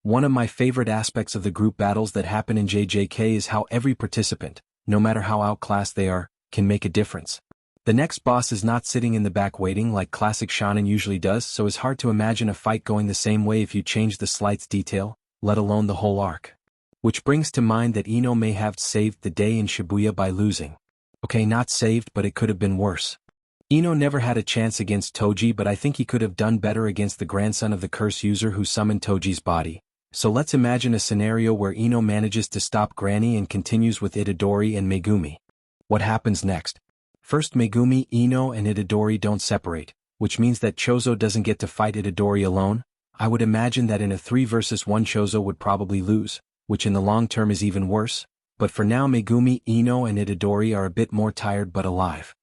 One of my favorite aspects of the group battles that happen in JJK is how every participant, no matter how outclassed they are, can make a difference. The next boss is not sitting in the back waiting like classic shonen usually does, so it's hard to imagine a fight going the same way if you change the slightest detail, let alone the whole arc. Which brings to mind that Ino may have saved the day in Shibuya by losing. Okay, not saved, but it could have been worse. Ino never had a chance against Toji, but I think he could have done better against the grandson of the curse user who summoned Toji's body. So let's imagine a scenario where Ino manages to stop Granny and continues with Itadori and Megumi. What happens next? First, Megumi, Ino and Itadori don't separate, which means that Chozo doesn't get to fight Itadori alone. I would imagine that in a 3 versus 1 Chozo would probably lose, which in the long term is even worse, but for now Megumi, Ino and Itadori are a bit more tired but alive.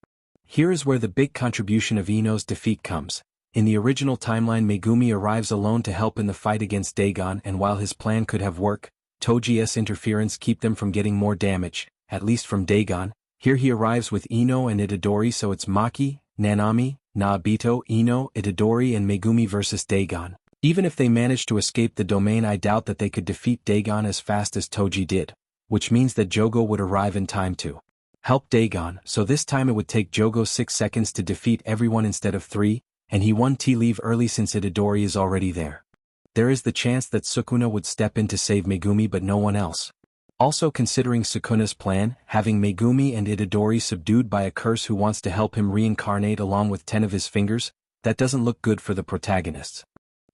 Here is where the big contribution of Ino's defeat comes. In the original timeline, Megumi arrives alone to help in the fight against Dagon, and while his plan could have worked, Toji's interference keep them from getting more damage, at least from Dagon. Here he arrives with Ino and Itadori, so it's Maki, Nanami, Naobito, Ino, Itadori and Megumi versus Dagon. Even if they manage to escape the domain, I doubt that they could defeat Dagon as fast as Toji did, which means that Jogo would arrive in time to help Dagon, so this time it would take Jogo 6 seconds to defeat everyone instead of 3, and he won leave early since Itadori is already there. There is the chance that Sukuna would step in to save Megumi but no one else. Also, considering Sukuna's plan, having Megumi and Itadori subdued by a curse who wants to help him reincarnate along with 10 of his fingers, that doesn't look good for the protagonists.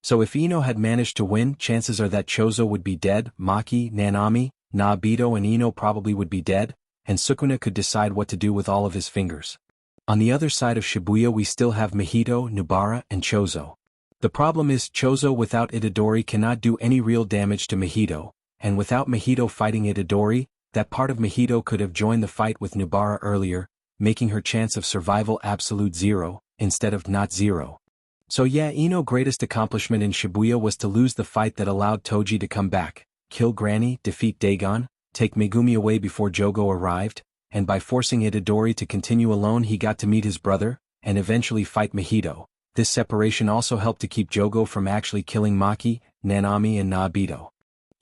So if Ino had managed to win, chances are that Chozo would be dead, Maki, Nanami, Naobito and Ino probably would be dead, and Sukuna could decide what to do with all of his fingers. On the other side of Shibuya we still have Mahito, Nubara and Chozo. The problem is Chozo without Itadori cannot do any real damage to Mahito, and without Mahito fighting Itadori, that part of Mahito could have joined the fight with Nubara earlier, making her chance of survival absolute 0, instead of not 0. So yeah, Ino's greatest accomplishment in Shibuya was to lose the fight that allowed Toji to come back, kill Granny, defeat Dagon, take Megumi away before Jogo arrived, and by forcing Itadori to continue alone he got to meet his brother, and eventually fight Mahito. This separation also helped to keep Jogo from actually killing Maki, Nanami and Naobito.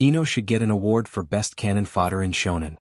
Ino should get an award for best cannon fodder in shonen.